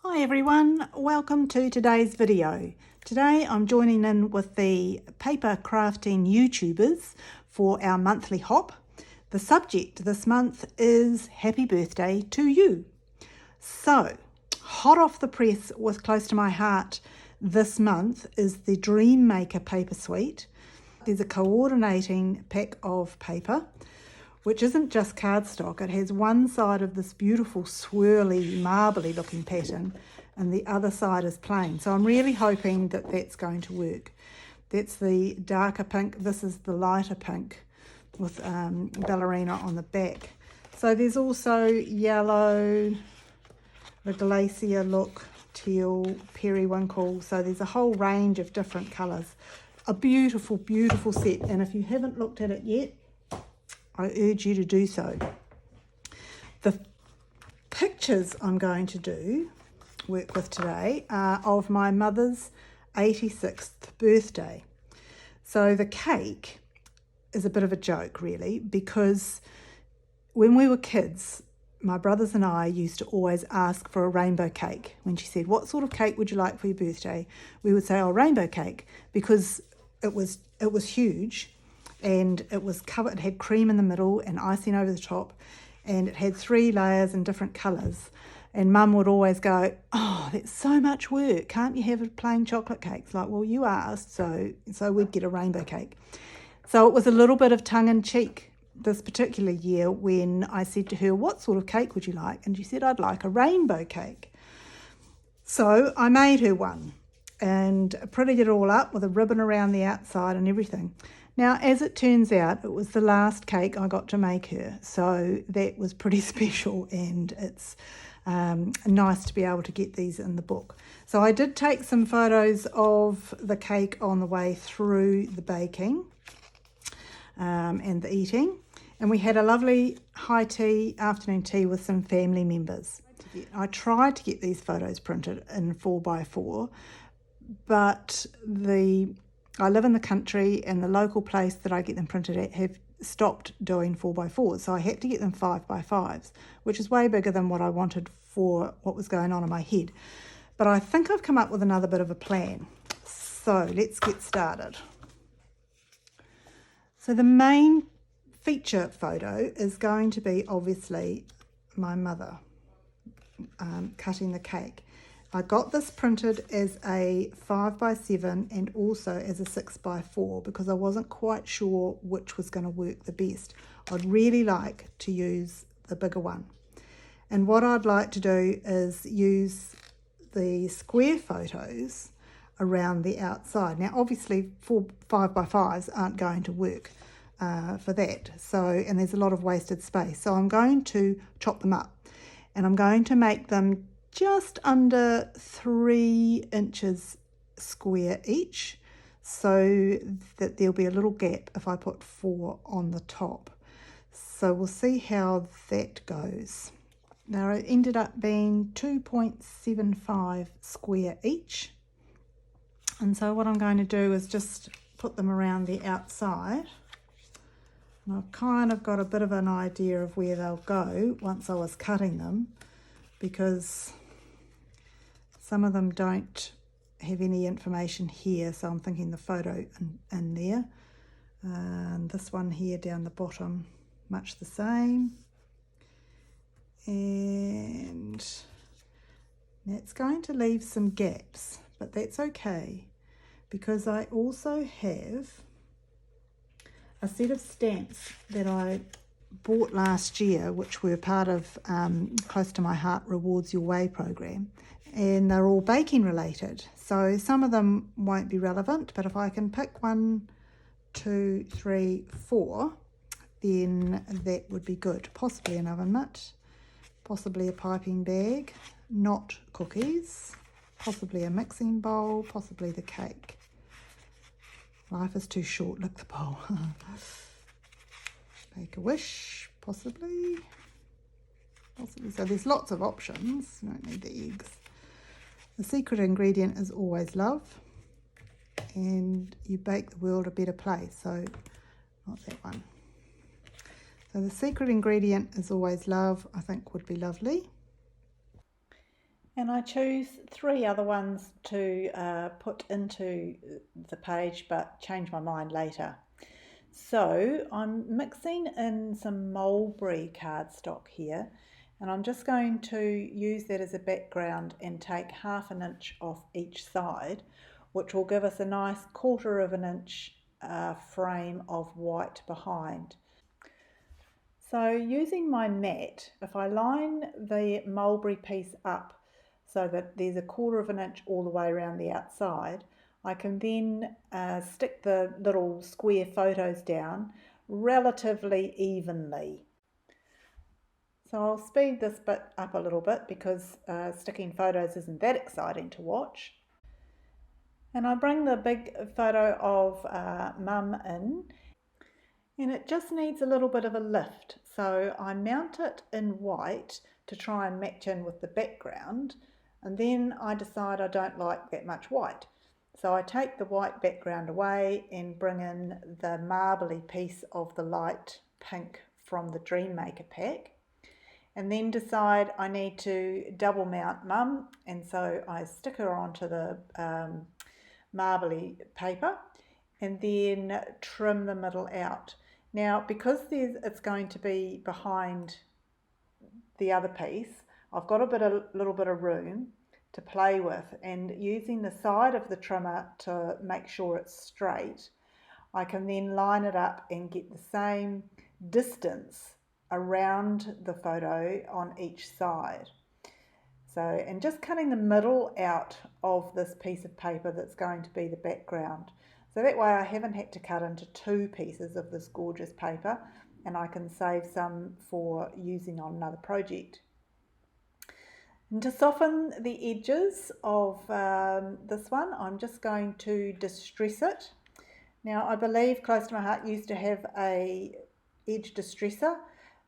Hi everyone, welcome to today's video. Today I'm joining in with the paper crafting YouTubers for our monthly hop. The subject this month is Happy Birthday to You. So, hot off the press with close to my heart this month is the Dream Maker paper suite. There's a coordinating pack of paper which isn't just cardstock. It has one side of this beautiful swirly, marbly looking pattern and the other side is plain. So I'm really hoping that that's going to work. That's the darker pink, this is the lighter pink with ballerina on the back. So there's also yellow, the glacier look, teal, periwinkle. So there's a whole range of different colours. A beautiful, beautiful set. And if you haven't looked at it yet, I urge you to do so. The pictures I'm going to work with today are of my mother's 86th birthday. So the cake is a bit of a joke really, because when we were kids, my brothers and I used to always ask for a rainbow cake. When she said, what sort of cake would you like for your birthday? We would say, oh, rainbow cake, because it was huge. And it was covered, it had cream in the middle and icing over the top, and it had 3 layers in different colours. And Mum would always go, oh, that's so much work, can't you have a plain chocolate cake? It's like, well, you asked, so we'd get a rainbow cake. So it was a little bit of tongue-in-cheek this particular year when I said to her, what sort of cake would you like? And she said, I'd like a rainbow cake. So I made her one and prettied it all up with a ribbon around the outside and everything. Now, as it turns out, it was the last cake I got to make her, so that was pretty special, and it's nice to be able to get these in the book. So I did take some photos of the cake on the way through the baking and the eating, and we had a lovely high tea, afternoon tea with some family members. I tried to get these photos printed in 4x4, but I live in the country and the local place that I get them printed at have stopped doing 4x4s, so I had to get them 5x5s, which is way bigger than what I wanted for what was going on in my head. But I think I've come up with another bit of a plan. So let's get started. So the main feature photo is going to be obviously my mother cutting the cake. I got this printed as a 5x7 and also as a 6x4 because I wasn't quite sure which was going to work the best. I'd really like to use the bigger one. And what I'd like to do is use the square photos around the outside. Now obviously 5x5s aren't going to work for that. So, and there's a lot of wasted space. So I'm going to chop them up and I'm going to make them just under 3 inches square each, so that there'll be a little gap if I put 4 on the top. So we'll see how that goes. Now it ended up being 2.75 square each, and so what I'm going to do is just put them around the outside. And I've kind of got a bit of an idea of where they'll go once I was cutting them, because some of them don't have any information here, so I'm thinking the photo in there. And this one here down the bottom, much the same. And that's going to leave some gaps, but that's okay, because I also have a set of stamps that I bought last year, which were part of Close to My Heart Rewards Your Way program, and they're all baking related, so some of them won't be relevant, but if I can pick 1, 2, 3, 4, then that would be good. Possibly an oven mitt, possibly a piping bag, not cookies, possibly a mixing bowl, possibly the cake. Life is too short, look the bowl. Make a wish, possibly. So there's lots of options. You don't need the eggs. The secret ingredient is always love, and you bake the world a better place. So not that one. So the secret ingredient is always love, I think would be lovely. And I choose 3 other ones to put into the page but change my mind later. So I'm mixing in some mulberry cardstock here, and I'm just going to use that as a background and take 1/2 inch off each side, which will give us a nice 1/4 inch frame of white behind. So using my mat, if I line the mulberry piece up so that there's a 1/4 inch all the way around the outside, I can then stick the little square photos down relatively evenly. So I'll speed this bit up a little bit because sticking photos isn't that exciting to watch. And I bring the big photo of Mum in, and it just needs a little bit of a lift. So I mount it in white to try and match in with the background, and then I decide I don't like that much white. So I take the white background away and bring in the marbly piece of the light pink from the Dream Maker pack, and then decide I need to double mount Mum, and so I stick her onto the marbly paper and then trim the middle out. Now, because it's going to be behind the other piece, I've got a little bit of room to play with, and using the side of the trimmer to make sure it's straight, I can then line it up and get the same distance around the photo on each side. So, and just cutting the middle out of this piece of paper that's going to be the background. So that way I haven't had to cut into 2 pieces of this gorgeous paper, and I can save some for using on another project. And to soften the edges of this one, I'm just going to distress it. Now, I believe Close to My Heart used to have a edge distresser,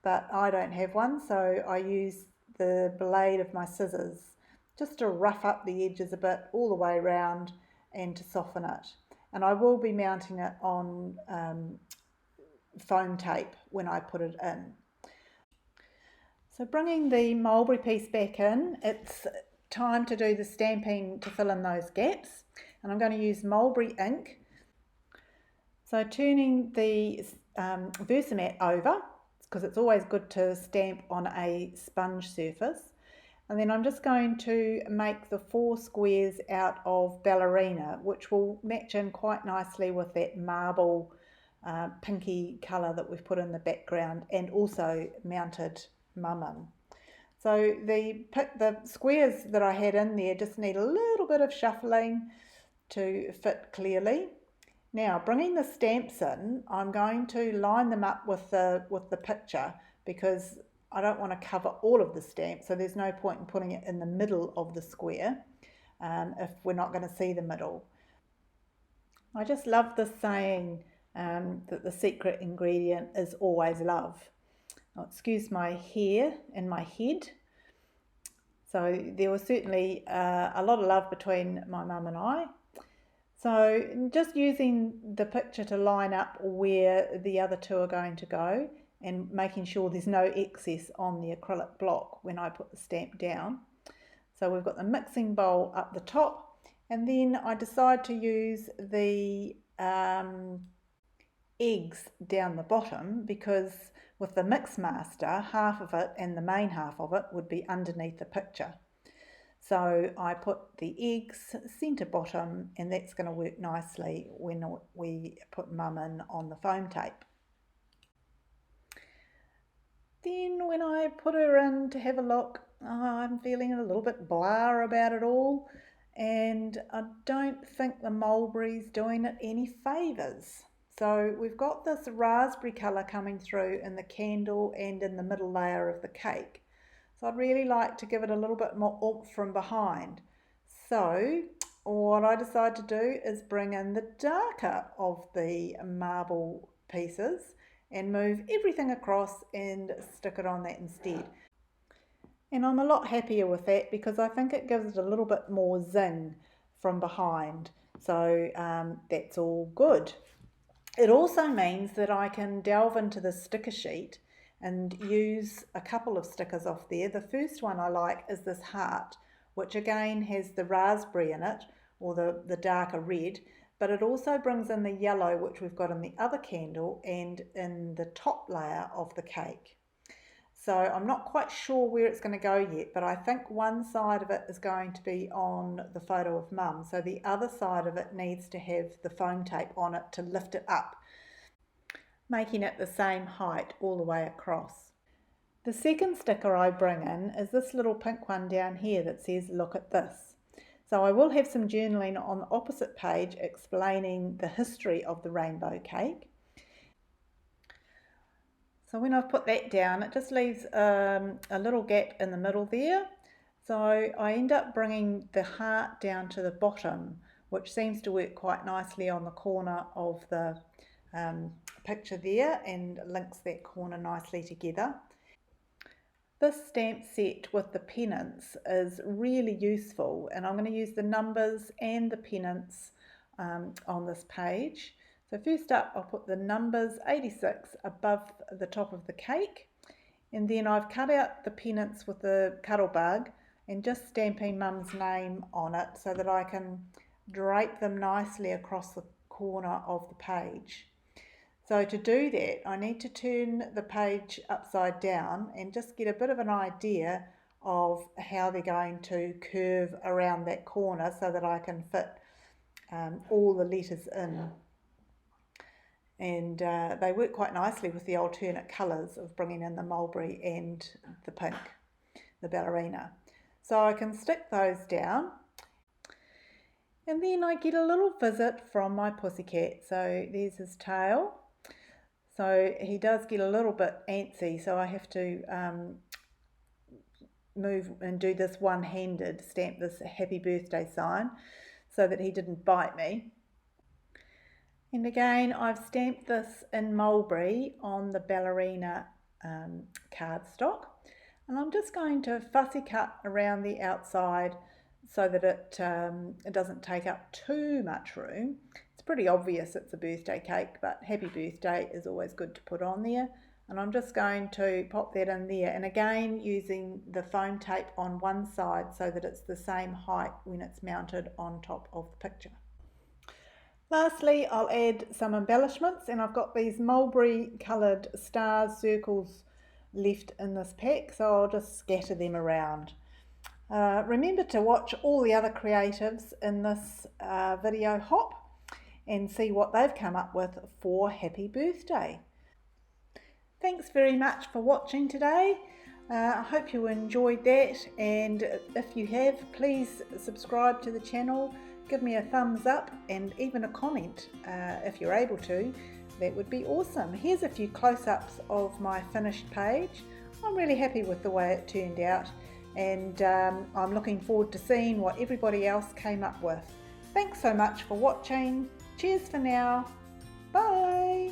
but I don't have one, so I use the blade of my scissors just to rough up the edges a bit all the way around and to soften it. And I will be mounting it on foam tape when I put it in. So bringing the mulberry piece back in, it's time to do the stamping to fill in those gaps, and I'm going to use mulberry ink. So turning the Versamat over, because it's always good to stamp on a sponge surface, and then I'm just going to make the 4 squares out of ballerina, which will match in quite nicely with that marble pinky colour that we've put in the background and also mounted Mum in. So the squares that I had in there just need a little bit of shuffling to fit clearly. Now, bringing the stamps in, I'm going to line them up with the picture because I don't want to cover all of the stamps, so there's no point in putting it in the middle of the square if we're not going to see the middle. I just love this saying that the secret ingredient is always love. Oh, excuse my hair and my head. So there was certainly a lot of love between my mum and I. So just using the picture to line up where the other 2 are going to go and making sure there's no excess on the acrylic block when I put the stamp down. So we've got the mixing bowl up the top, and then I decide to use the eggs down the bottom because with the mix master, half of it and the main half of it would be underneath the picture. So I put the eggs centre bottom, and that's going to work nicely when we put Mum in on the foam tape. Then when I put her in to have a look, I'm feeling a little bit blah about it all, and I don't think the mulberry's doing it any favours. So we've got this raspberry colour coming through in the candle and in the middle layer of the cake. So I'd really like to give it a little bit more oomph from behind. So what I decide to do is bring in the darker of the marble pieces and move everything across and stick it on that instead. And I'm a lot happier with that because I think it gives it a little bit more zing from behind. So that's all good. It also means that I can delve into the sticker sheet and use a couple of stickers off there. The first one I like is this heart, which again has the raspberry in it, or the darker red, but it also brings in the yellow, which we've got in the other candle and in the top layer of the cake. So I'm not quite sure where it's going to go yet, but I think one side of it is going to be on the photo of Mum, so the other side of it needs to have the foam tape on it to lift it up, making it the same height all the way across. The second sticker I bring in is this little pink one down here that says "Look at this." So I will have some journaling on the opposite page explaining the history of the rainbow cake. So when I've put that down, it just leaves a little gap in the middle there. So I end up bringing the heart down to the bottom, which seems to work quite nicely on the corner of the picture there and links that corner nicely together. This stamp set with the pennants is really useful, and I'm going to use the numbers and the pennants on this page. So first up, I'll put the numbers 86 above the top of the cake, and then I've cut out the pennants with the cuddle bug and just stamping Mum's name on it so that I can drape them nicely across the corner of the page. So to do that, I need to turn the page upside down and just get a bit of an idea of how they're going to curve around that corner so that I can fit all the letters in. And they work quite nicely with the alternate colours of bringing in the mulberry and the pink, the ballerina. So I can stick those down. And then I get a little visit from my pussycat. So there's his tail. So he does get a little bit antsy, so I have to move and do this one-handed, stamp this happy birthday sign so that he didn't bite me. And again, I've stamped this in mulberry on the ballerina cardstock, and I'm just going to fussy cut around the outside so that it doesn't take up too much room. It's pretty obvious it's a birthday cake, but happy birthday is always good to put on there. And I'm just going to pop that in there, and again using the foam tape on one side so that it's the same height when it's mounted on top of the picture. Lastly, I'll add some embellishments, and I've got these mulberry coloured stars, circles left in this pack, so I'll just scatter them around. Remember to watch all the other creatives in this video hop and see what they've come up with for happy birthday. Thanks very much for watching today. I hope you enjoyed that, and if you have, please subscribe to the channel, give me a thumbs up and even a comment if you're able to. That would be awesome. Here's a few close-ups of my finished page. I'm really happy with the way it turned out, and I'm looking forward to seeing what everybody else came up with. Thanks so much for watching. Cheers for now. Bye.